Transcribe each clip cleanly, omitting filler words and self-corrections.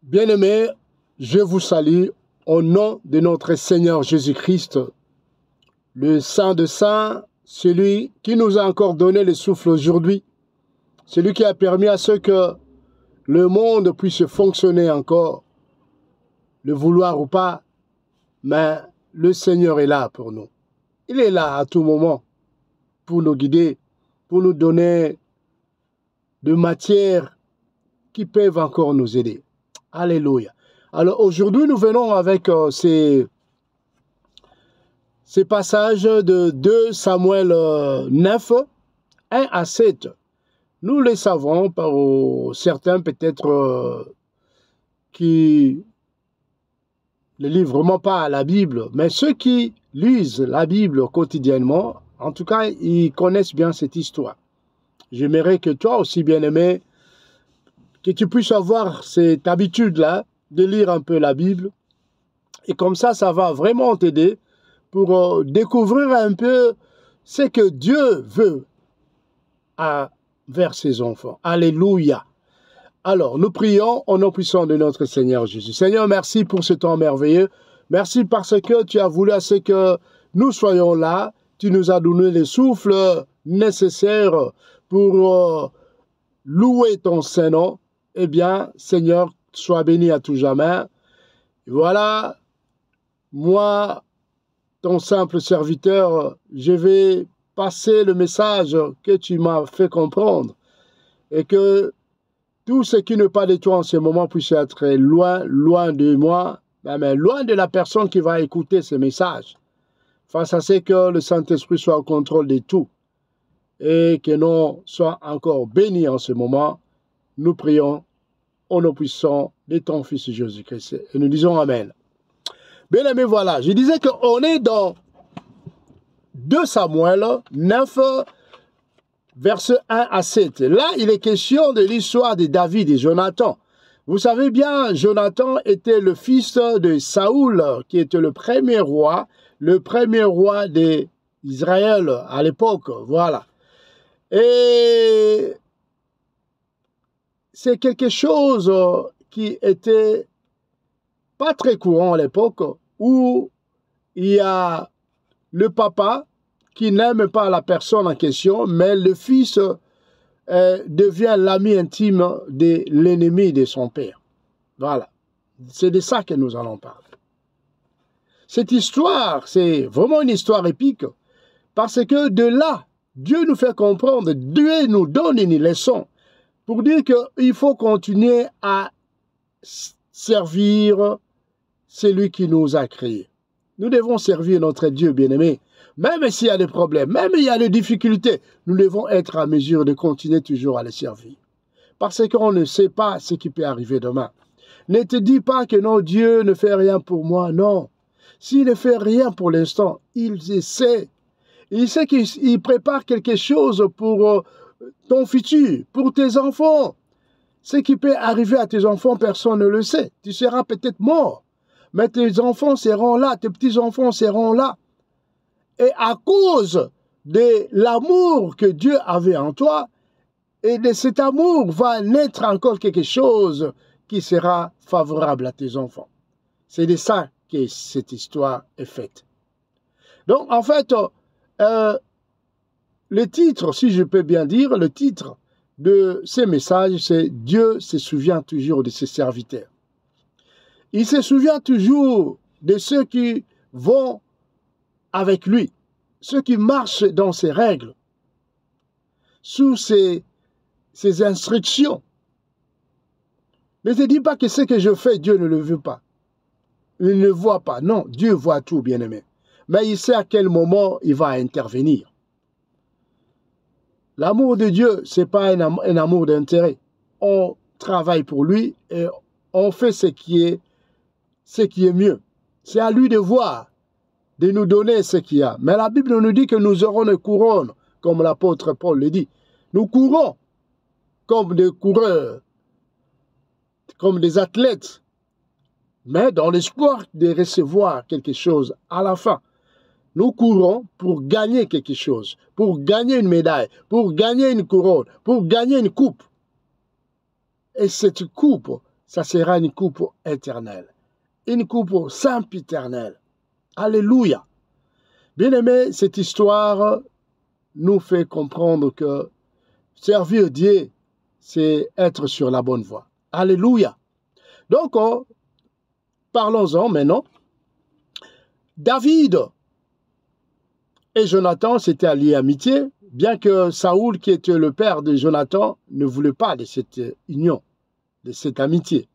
Bien-aimés, je vous salue au nom de notre Seigneur Jésus-Christ, le Saint de Saints, celui qui nous a encore donné le souffle aujourd'hui, celui qui a permis à ce que le monde puisse fonctionner encore, le vouloir ou pas, mais le Seigneur est là pour nous. Il est là à tout moment pour nous guider, pour nous donner de matières qui peuvent encore nous aider. Alléluia. Alors aujourd'hui, nous venons avec ces passages de 2 Samuel 9, 1 à 7. Nous les savons par certains peut-être qui ne lisent vraiment pas la Bible, mais ceux qui lisent la Bible quotidiennement, en tout cas, ils connaissent bien cette histoire. J'aimerais que toi aussi, bien-aimé, que tu puisses avoir cette habitude-là de lire un peu la Bible. Et comme ça va vraiment t'aider pour découvrir un peu ce que Dieu veut vers ses enfants. Alléluia. Alors, nous prions au nom puissant de notre Seigneur Jésus. Seigneur, merci pour ce temps merveilleux. Merci parce que tu as voulu à ce que nous soyons là. Tu nous as donné le souffle nécessaire pour louer ton Saint-Nom. Eh bien, Seigneur, sois béni à tout jamais. Et voilà, moi, ton simple serviteur, je vais passer le message que tu m'as fait comprendre et que tout ce qui n'est pas de toi en ce moment puisse être loin de moi, mais loin de la personne qui va écouter ce message. Face à ce que le Saint-Esprit soit au contrôle de tout et que nous soyons encore bénis en ce moment, nous prions au nom puissant de ton Fils Jésus-Christ. Et nous disons Amen. Bien aimé, voilà, je disais qu'on est dans 2 Samuel 9, versets 1 à 7. Là, il est question de l'histoire de David et Jonathan. Vous savez bien, Jonathan était le fils de Saoul, qui était le premier roi d'Israël à l'époque. Voilà. Et c'est quelque chose qui était pas très courant à l'époque, où il y a le papa qui n'aime pas la personne en question, mais le fils devient l'ami intime de l'ennemi de son père. Voilà. C'est de ça que nous allons parler. Cette histoire, c'est vraiment une histoire épique, parce que de là, Dieu nous fait comprendre, Dieu nous donne une leçon, pour dire qu'il faut continuer à servir celui qui nous a créés. Nous devons servir notre Dieu bien-aimé. Même s'il y a des problèmes, même s'il y a des difficultés, nous devons être à mesure de continuer toujours à le servir. Parce qu'on ne sait pas ce qui peut arriver demain. Ne te dis pas que non, Dieu ne fait rien pour moi. Non. S'il ne fait rien pour l'instant, il sait. Il sait qu'il prépare quelque chose pour ton futur, pour tes enfants. Ce qui peut arriver à tes enfants, personne ne le sait. Tu seras peut-être mort, mais tes enfants seront là, tes petits-enfants seront là. Et à cause de l'amour que Dieu avait en toi, et de cet amour va naître encore quelque chose qui sera favorable à tes enfants. C'est de ça que cette histoire est faite. Donc, en fait, le titre, si je peux bien dire, le titre de ces messages, c'est « Dieu se souvient toujours de ses serviteurs ». Il se souvient toujours de ceux qui vont avec lui, ceux qui marchent dans ses règles, sous ses instructions. Ne te dis pas que ce que je fais, Dieu ne le veut pas. Il ne voit pas. Non, Dieu voit tout, bien-aimé. Mais il sait à quel moment il va intervenir. L'amour de Dieu, ce n'est pas un amour d'intérêt. On travaille pour lui et on fait ce qui est mieux. C'est à lui de voir, de nous donner ce qu'il y a. Mais la Bible nous dit que nous aurons une couronne, comme l'apôtre Paul le dit. Nous courons comme des coureurs, comme des athlètes, mais dans l'espoir de recevoir quelque chose à la fin. Nous courons pour gagner quelque chose, pour gagner une médaille, pour gagner une couronne, pour gagner une coupe. Et cette coupe ça sera une coupe éternelle, une coupe sempiternelle. Alléluia. Bien-aimé, cette histoire nous fait comprendre que servir Dieu, c'est être sur la bonne voie. Alléluia. Donc, parlons-en maintenant. David et Jonathan s'étaient alliés amitié, bien que Saoul, qui était le père de Jonathan, ne voulait pas de cette union, de cette amitié.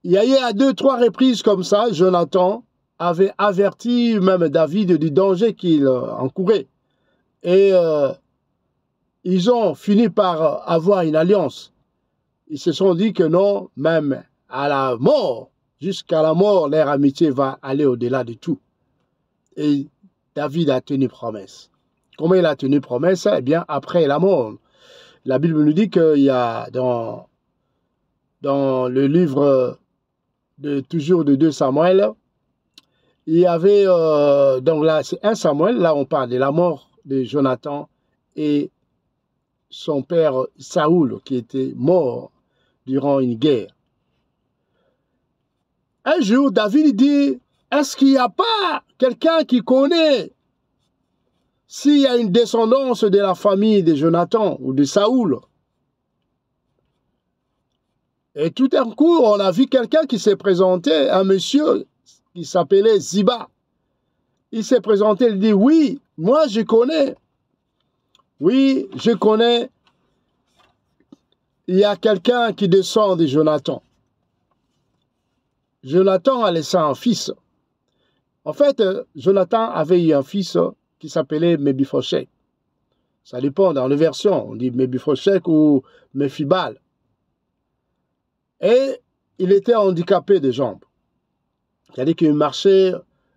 Il y a eu à 2-3 reprises comme ça, Jonathan avait averti même David du danger qu'il encourait. Et ils ont fini par avoir une alliance. Ils se sont dit que non, même à la mort, jusqu'à la mort, leur amitié va aller au-delà de tout. Et David a tenu promesse. Comment il a tenu promesse? Eh bien, après la mort. La Bible nous dit qu'il y a dans le livre toujours de 2 Samuel, il y avait, donc là, c'est 1 Samuel, là on parle de la mort de Jonathan et son père Saoul, qui était mort durant une guerre. Un jour, David dit, est-ce qu'il n'y a pas quelqu'un qui connaît s'il y a une descendance de la famille de Jonathan ou de Saoul? Et tout d'un coup, on a vu quelqu'un qui s'est présenté, un monsieur qui s'appelait Ziba. Il s'est présenté, il dit, oui, moi je connais. Oui, je connais. Il y a quelqu'un qui descend de Jonathan. Jonathan a laissé un fils. En fait, Jonathan avait eu un fils qui s'appelait Mephibosheth. Ça dépend dans les versions. On dit Mephibosheth ou Mephibal. Et il était handicapé des jambes. C'est-à-dire qu'il marchait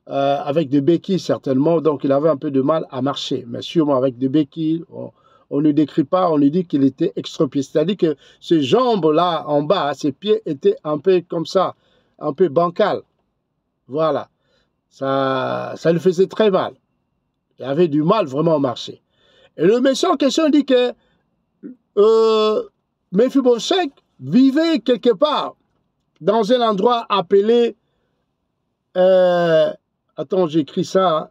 avec des béquilles certainement, donc il avait un peu de mal à marcher. Mais sûrement avec des béquilles, on ne décrit pas, on lui dit qu'il était extropié. C'est-à-dire que ses jambes-là en bas, ses pieds étaient un peu comme ça, un peu bancal. Voilà. Ça lui faisait très mal. Il avait du mal vraiment à marcher. Et le méchant en question dit que Mephibosheth vivait quelque part dans un endroit appelé... attends, j'écris ça. Hein.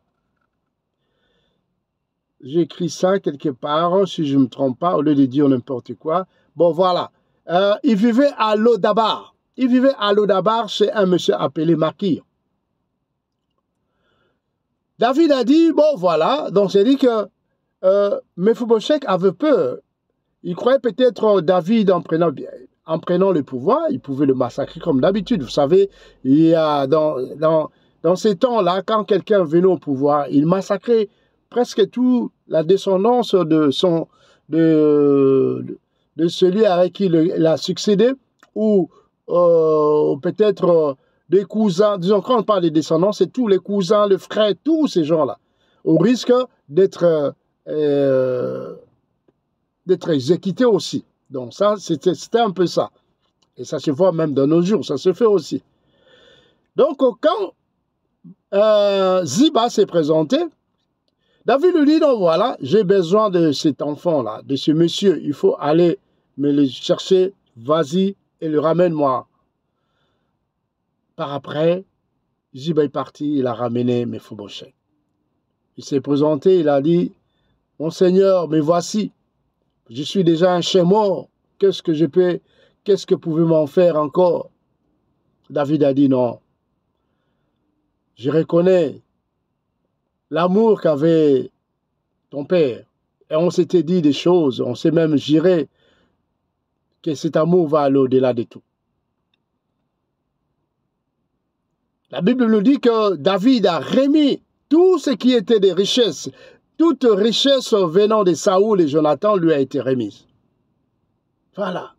J'écris ça quelque part, si je ne me trompe pas, au lieu de dire n'importe quoi. Bon, voilà. Il vivait à Lodabar. Il vivait à Lodabar chez un monsieur appelé Makir. David a dit, bon, voilà. Donc, c'est dit que Mephibosheth avait peur. Il croyait peut-être David, en prenant le pouvoir, il pouvait le massacrer comme d'habitude. Vous savez, il y a dans ces temps-là, quand quelqu'un venait au pouvoir, il massacrait presque toute la descendance de celui avec qui il a succédé, ou peut-être des cousins. Disons, quand on parle des descendants, c'est tous les cousins, les frères, tous ces gens-là, au risque d'être exécutés aussi. Donc ça, c'était un peu ça. Et ça se voit même dans nos jours, ça se fait aussi. Donc quand Ziba s'est présenté, David lui dit, non, voilà, j'ai besoin de cet enfant-là, de ce monsieur. Il faut aller me le chercher, vas-y, et le ramène-moi. Par après, Ziba est parti, il a ramené Mephibosheth. Il s'est présenté, il a dit, mon Seigneur, me voici. Je suis déjà un chien mort. Qu'est-ce que pouvez m'en faire encore? David a dit non. Je reconnais l'amour qu'avait ton père. Et on s'était dit des choses, on s'est même juré que cet amour va aller au-delà de tout. La Bible nous dit que David a remis tout ce qui était des richesses. Toute richesse venant de Saoul et Jonathan lui a été remise. Voilà.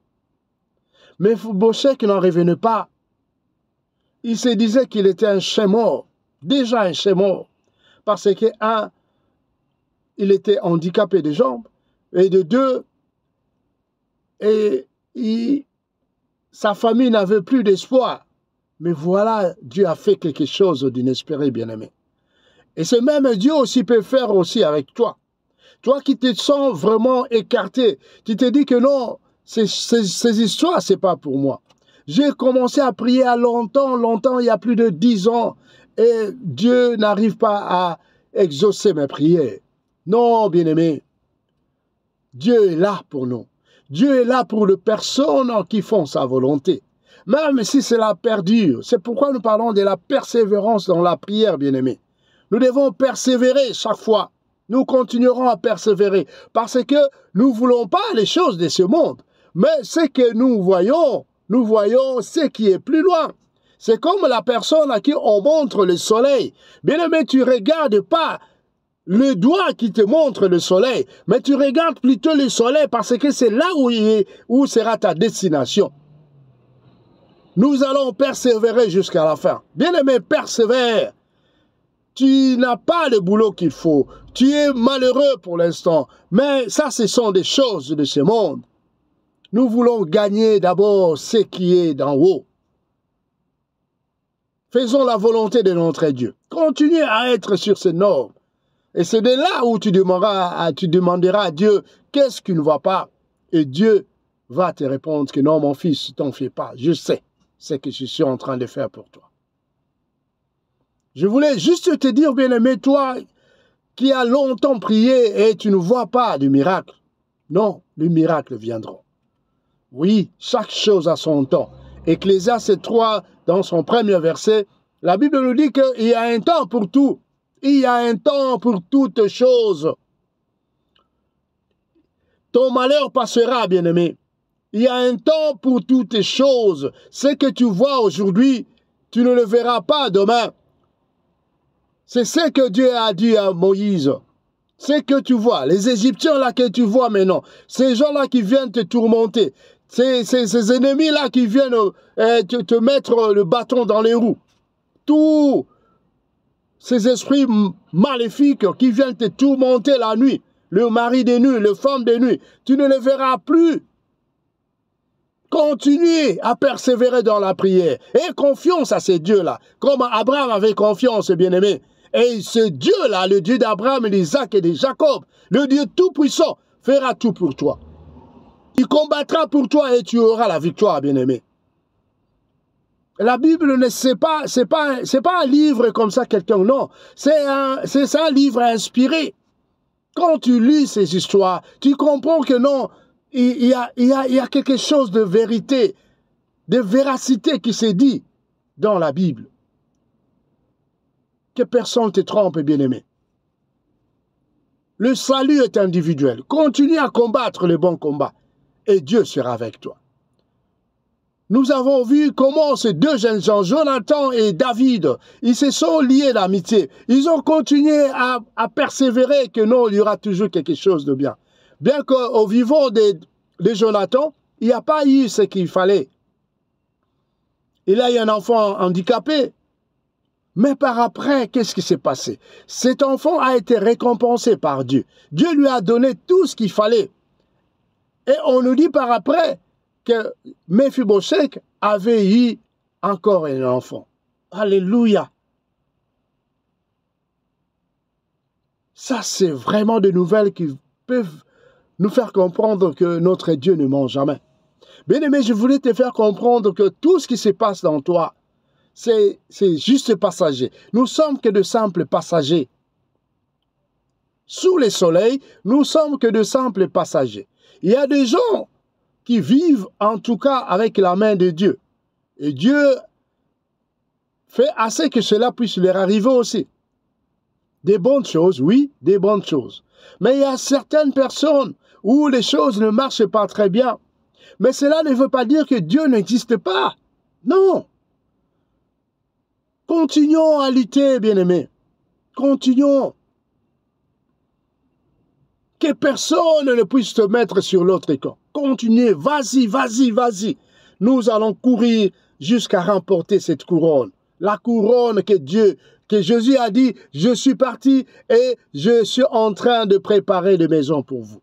Mais Mephibosheth n'en revenait pas. Il se disait qu'il était un chien mort. Déjà un chien mort. Parce que, un, il était handicapé de jambes. Et de deux, sa famille n'avait plus d'espoir. Mais voilà, Dieu a fait quelque chose d'inespéré, bien-aimé. Et ce même Dieu aussi peut faire aussi avec toi. Toi qui te sens vraiment écarté, tu te dis que non, Ces histoires, c'est pas pour moi. J'ai commencé à prier à longtemps, il y a plus de 10 ans, et Dieu n'arrive pas à exaucer mes prières. Non, bien-aimé, Dieu est là pour nous. Dieu est là pour les personnes qui font sa volonté. Même si cela perdure, c'est pourquoi nous parlons de la persévérance dans la prière, bien-aimé. Nous devons persévérer chaque fois. Nous continuerons à persévérer parce que nous ne voulons pas les choses de ce monde. Mais ce que nous voyons ce qui est plus loin. C'est comme la personne à qui on montre le soleil. Bien-aimé, tu ne regardes pas le doigt qui te montre le soleil, mais tu regardes plutôt le soleil parce que c'est là où sera ta destination. Nous allons persévérer jusqu'à la fin. Bien-aimé, persévère. Tu n'as pas le boulot qu'il faut. Tu es malheureux pour l'instant. Mais ça, ce sont des choses de ce monde. Nous voulons gagner d'abord ce qui est d'en haut. Faisons la volonté de notre Dieu. Continue à être sur ces normes. Et c'est de là où tu demanderas à Dieu qu'est-ce qui ne va pas. Et Dieu va te répondre que non, mon fils, t'en fais pas. Je sais ce que je suis en train de faire pour toi. Je voulais juste te dire, bien-aimé, toi qui as longtemps prié et tu ne vois pas de miracle. Non, les miracles viendront. Oui, chaque chose a son temps. Ecclésiaste 3, dans son premier verset, la Bible nous dit qu'il y a un temps pour tout. Il y a un temps pour toutes choses. Ton malheur passera, bien-aimé. Il y a un temps pour toutes choses. Ce que tu vois aujourd'hui, tu ne le verras pas demain. C'est ce que Dieu a dit à Moïse. Ce que tu vois, les Égyptiens là que tu vois maintenant, ces gens-là qui viennent te tourmenter, ces ennemis-là qui viennent te mettre le bâton dans les roues, tous ces esprits maléfiques qui viennent te tourmenter la nuit, le mari de nuit, le femme de nuit, tu ne les verras plus. Continuez à persévérer dans la prière. Et confiance à ces dieux-là. Comme Abraham avait confiance, bien-aimé. Et ce Dieu-là, le Dieu d'Abraham, d'Isaac et de Jacob, le Dieu tout-puissant, fera tout pour toi. Il combattra pour toi et tu auras la victoire, bien-aimé. La Bible, c'est pas un livre comme ça, quelqu'un, non. C'est un livre inspiré. Quand tu lis ces histoires, tu comprends que non, il y a quelque chose de vérité, de véracité qui s'est dit dans la Bible. Que personne ne te trompe, bien-aimé. Le salut est individuel. Continue à combattre le bon combat et Dieu sera avec toi. Nous avons vu comment ces deux jeunes gens, Jonathan et David, ils se sont liés d'amitié. Ils ont continué à persévérer que non, il y aura toujours quelque chose de bien. Bien qu'au vivant de Jonathan, il n'y a pas eu ce qu'il fallait. Il a eu un enfant handicapé. Mais par après, qu'est-ce qui s'est passé? Cet enfant a été récompensé par Dieu. Dieu lui a donné tout ce qu'il fallait. Et on nous dit par après que Méphibosheth avait eu encore un enfant. Alléluia. Ça, c'est vraiment des nouvelles qui peuvent nous faire comprendre que notre Dieu ne ment jamais. Bien-aimé, je voulais te faire comprendre que tout ce qui se passe dans toi, c'est juste passager. Nous sommes que de simples passagers. Sous le soleil, nous sommes que de simples passagers. Il y a des gens qui vivent en tout cas avec la main de Dieu. Et Dieu fait assez que cela puisse leur arriver aussi. Des bonnes choses, oui, des bonnes choses. Mais il y a certaines personnes où les choses ne marchent pas très bien. Mais cela ne veut pas dire que Dieu n'existe pas. Non. Continuons à lutter, bien-aimés. Continuons. Que personne ne puisse te mettre sur l'autre camp. Continuez, vas-y, vas-y, vas-y. Nous allons courir jusqu'à remporter cette couronne. La couronne que Jésus a dit, je suis parti et je suis en train de préparer des maisons pour vous.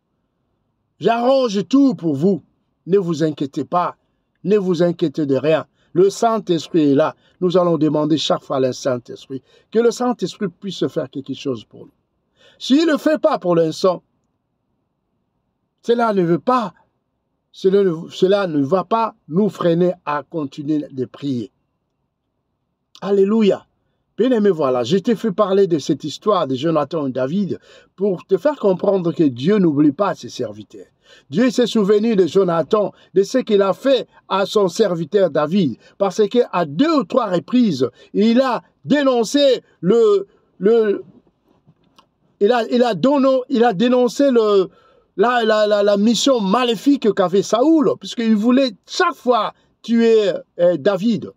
J'arrange tout pour vous. Ne vous inquiétez pas. Ne vous inquiétez de rien. Le Saint-Esprit est là. Nous allons demander chaque fois à Saint-Esprit que le Saint-Esprit puisse faire quelque chose pour nous. S'il ne le fait pas pour l'instant, cela ne veut pas cela ne va pas nous freiner à continuer de prier. Alléluia. Bien-aimé, voilà, je t'ai fait parler de cette histoire de Jonathan et David pour te faire comprendre que Dieu n'oublie pas ses serviteurs. Dieu s'est souvenu de Jonathan, de ce qu'il a fait à son serviteur David, parce qu'à 2 ou 3 reprises, il a dénoncé la mission maléfique qu'avait Saoul, puisqu'il voulait chaque fois tuer David.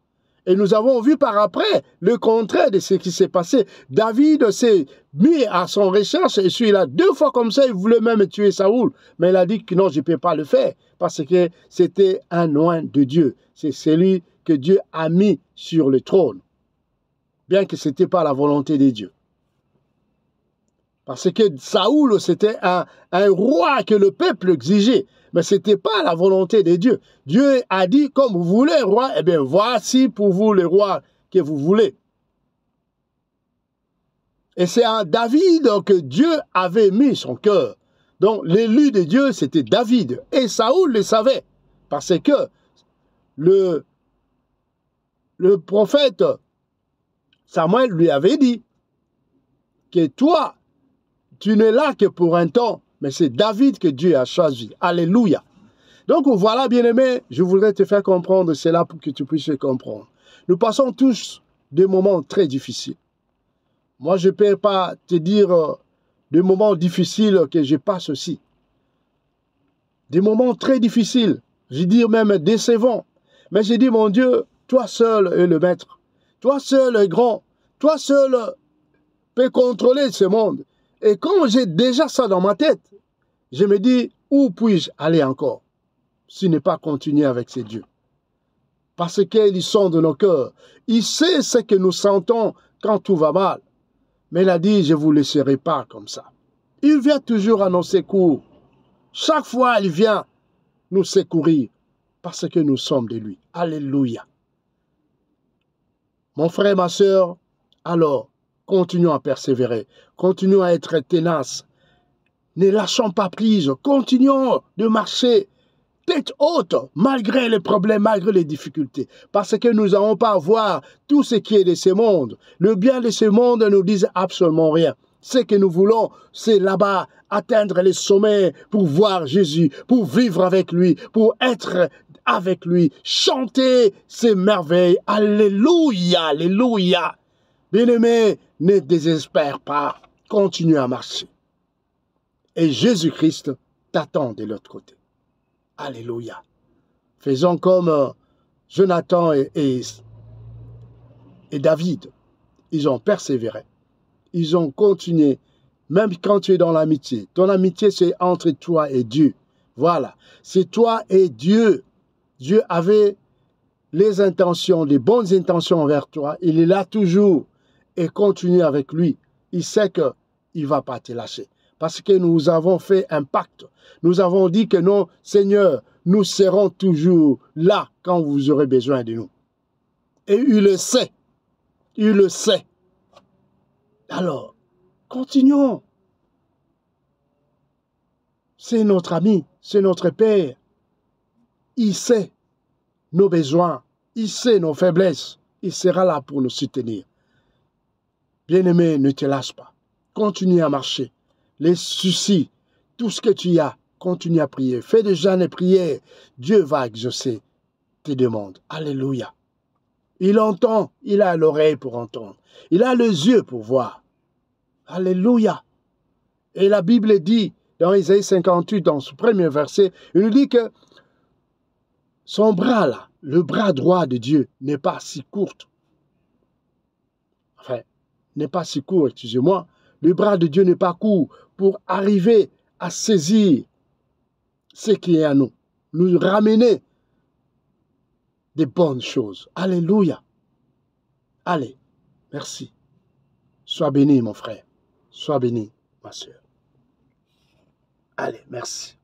Et nous avons vu par après le contraire de ce qui s'est passé. David s'est mis à son recherche et celui-là, 2 fois comme ça, il voulait même tuer Saoul. Mais il a dit que non, je ne peux pas le faire parce que c'était un oint de Dieu. C'est celui que Dieu a mis sur le trône, bien que ce n'était pas la volonté de Dieu. Parce que Saoul, c'était un roi que le peuple exigeait. Mais ce n'était pas la volonté de Dieu. Dieu a dit, comme vous voulez, roi, eh bien, voici pour vous le roi que vous voulez. Et c'est en David que Dieu avait mis son cœur. Donc, l'élu de Dieu, c'était David. Et Saoul le savait. Parce que le prophète Samuel lui avait dit que toi, tu n'es là que pour un temps, mais c'est David que Dieu a choisi. Alléluia. Donc voilà, bien-aimé, je voudrais te faire comprendre cela pour que tu puisses comprendre. Nous passons tous des moments très difficiles. Moi, je ne peux pas te dire des moments difficiles que je passe aussi. Des moments très difficiles, je dis même décevants. Mais je dis, mon Dieu, toi seul es le maître. Toi seul es grand. Toi seul peux contrôler ce monde. Et quand j'ai déjà ça dans ma tête, je me dis, où puis-je aller encore, si ne pas continuer avec ces dieux? Parce qu'ils sont de nos cœurs. Il sait ce que nous sentons quand tout va mal. Mais il a dit, je ne vous laisserai pas comme ça. Il vient toujours à nos secours. Chaque fois, il vient nous secourir parce que nous sommes de lui. Alléluia. Mon frère, ma soeur, alors, continuons à persévérer. Continuons à être tenaces. Ne lâchons pas prise. Continuons de marcher tête haute, malgré les problèmes, malgré les difficultés. Parce que nous n'avons pas à voir tout ce qui est de ce monde. Le bien de ce monde ne nous dit absolument rien. Ce que nous voulons, c'est là-bas atteindre les sommets pour voir Jésus, pour vivre avec lui, pour être avec lui, chanter ses merveilles. Alléluia, alléluia. Bien-aimé, ne désespère pas. Continue à marcher. Et Jésus-Christ t'attend de l'autre côté. Alléluia. Faisons comme Jonathan et David. Ils ont persévéré. Ils ont continué. Même quand tu es dans l'amitié. Ton amitié, c'est entre toi et Dieu. Voilà. C'est toi et Dieu. Dieu avait les intentions, les bonnes intentions envers toi. Il est là toujours. Et continue avec lui. Il sait qu'il ne va pas te lâcher. Parce que nous avons fait un pacte. Nous avons dit que non, Seigneur, nous serons toujours là quand vous aurez besoin de nous. Et il le sait. Il le sait. Alors, continuons. C'est notre ami, c'est notre Père. Il sait nos besoins, il sait nos faiblesses. Il sera là pour nous soutenir. Bien-aimé, ne te lâche pas. Continue à marcher. Les soucis, tout ce que tu as, continue à prier. Fais des jeûnes et prières. Dieu va exaucer tes demandes. Alléluia. Il entend, il a l'oreille pour entendre. Il a les yeux pour voir. Alléluia. Et la Bible dit, dans Isaïe 58, dans ce premier verset, il nous dit que son bras là, le bras droit de Dieu, n'est pas si court. Enfin, n'est pas si court, excusez-moi. Le bras de Dieu n'est pas court pour arriver à saisir ce qui est à nous. Nous ramener des bonnes choses. Alléluia. Allez, merci. Sois béni, mon frère. Sois béni, ma soeur. Allez, merci.